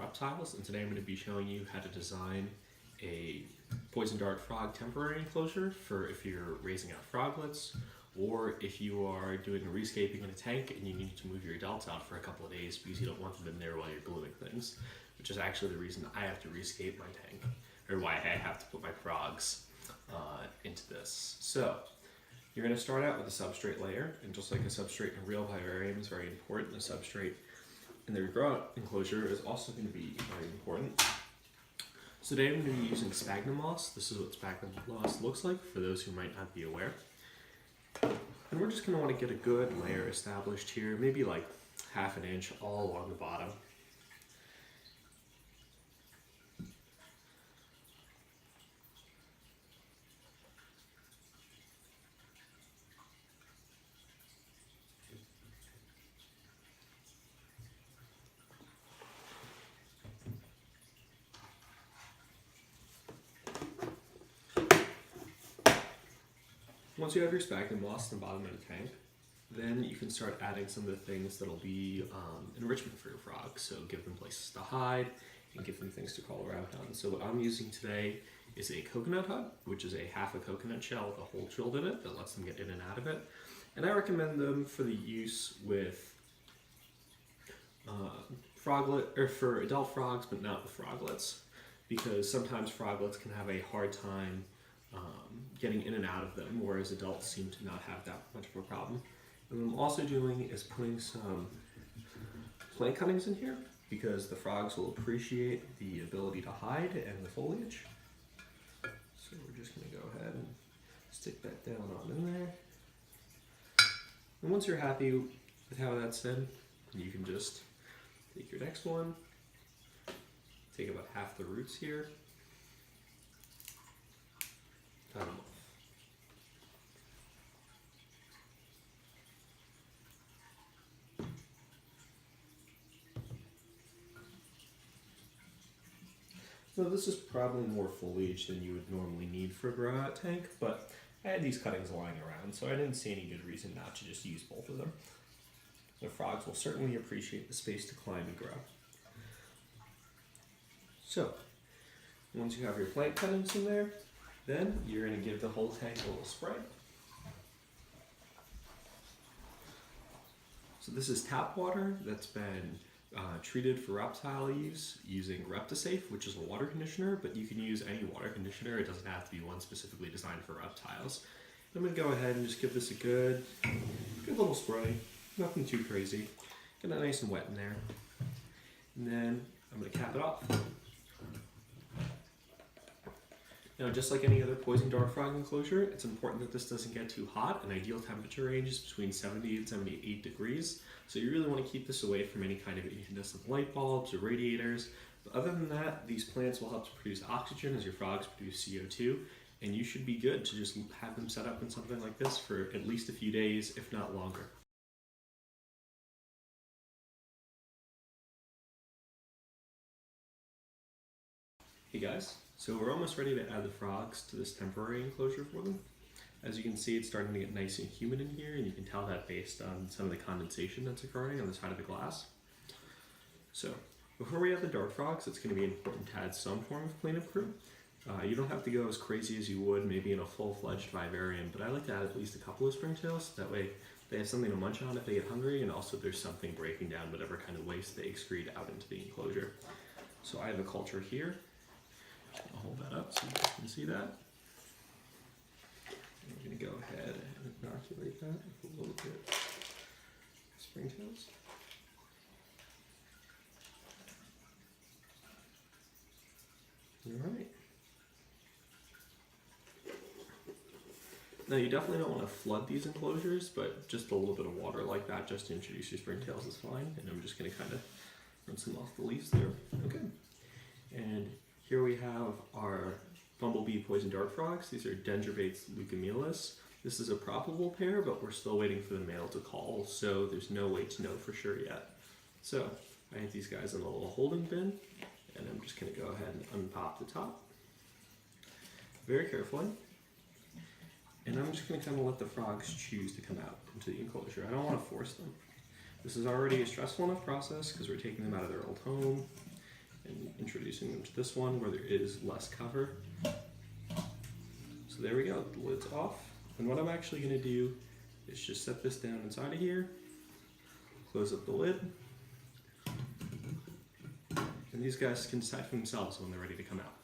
reptiles, and today I'm going to be showing you how to design a poison dart frog temporary enclosure for if you're raising out froglets, or if you are doing a rescaping in a tank and you need to move your adults out for a couple of days because you don't want them in there while you're gluing things, which is actually the reason I have to rescape my tank, or why I have to put my frogs into this. So you're going to start out with a substrate layer, and just like a substrate in a real vivarium is very important, the substrate in the grow-out enclosure is also going to be very important. So today I'm going to be using sphagnum moss. This is what sphagnum moss looks like for those who might not be aware. And we're just going to want to get a good layer established here, maybe like ½ an inch all along the bottom. Once you have your sphagnum moss in the bottom of the tank, then you can start adding some of the things that'll be enrichment for your frogs. So give them places to hide and give them things to crawl around on. So what I'm using today is a coconut hut, which is a ½ a coconut shell with a hole drilled in it that lets them get in and out of it. And I recommend them for the use with for adult frogs, but not with froglets, because sometimes froglets can have a hard time getting in and out of them, whereas adults seem to not have that much of a problem. And what I'm also doing is putting some plant cuttings in here because the frogs will appreciate the ability to hide and the foliage. So we're just going to go ahead and stick that down on in there. And once you're happy with how that's in, you can just take your next one, take about half the roots here, cut them off. So this is probably more foliage than you would normally need for a grow-out tank, but I had these cuttings lying around, so I didn't see any good reason not to just use both of them. The frogs will certainly appreciate the space to climb and grow. So, once you have your plant cuttings in there, then you're going to give the whole tank a little spray. So this is tap water that's been treated for reptile use using Reptisafe, which is a water conditioner, but you can use any water conditioner. It doesn't have to be one specifically designed for reptiles. I'm going to go ahead and just give this a good little spray. Nothing too crazy. Get it nice and wet in there. And then I'm going to cap it off. Now, just like any other poison dart frog enclosure, it's important that this doesn't get too hot. An ideal temperature range is between 70 and 78 degrees. So you really want to keep this away from any kind of incandescent light bulbs or radiators. But other than that, these plants will help to produce oxygen as your frogs produce CO2. And you should be good to just have them set up in something like this for at least a few days, if not longer. Hey guys, so we're almost ready to add the frogs to this temporary enclosure for them. As you can see, it's starting to get nice and humid in here, and you can tell that based on some of the condensation that's occurring on the side of the glass. So before we add the dart frogs, it's going to be important to add some form of cleanup crew. You don't have to go as crazy as you would maybe in a full-fledged vivarium, but I like to add at least a couple of springtails. That way they have something to munch on if they get hungry, and also there's something breaking down whatever kind of waste they excrete out into the enclosure. So I have a culture here. I'll hold that up so you guys can see that. And we're going to go ahead and inoculate that with a little bit of springtails. Alright. Now you definitely don't want to flood these enclosures, but just a little bit of water like that just to introduce your springtails is fine. And I'm just going to kind of rinse them off the leaves there. Okay. And here we have our bumblebee poison dart frogs. These are Dendrobates leucomelis. This is a probable pair, but we're still waiting for the male to call, so there's no way to know for sure yet. So I have these guys in a little holding bin, and I'm just going to go ahead and unpop the top very carefully. And I'm just going to kind of let the frogs choose to come out into the enclosure. I don't want to force them. This is already a stressful enough process because we're taking them out of their old home, and introducing them to this one where there is less cover. So there we go, the lid's off. And what I'm actually going to do is just set this down inside of here, close up the lid, and these guys can decide for themselves when they're ready to come out.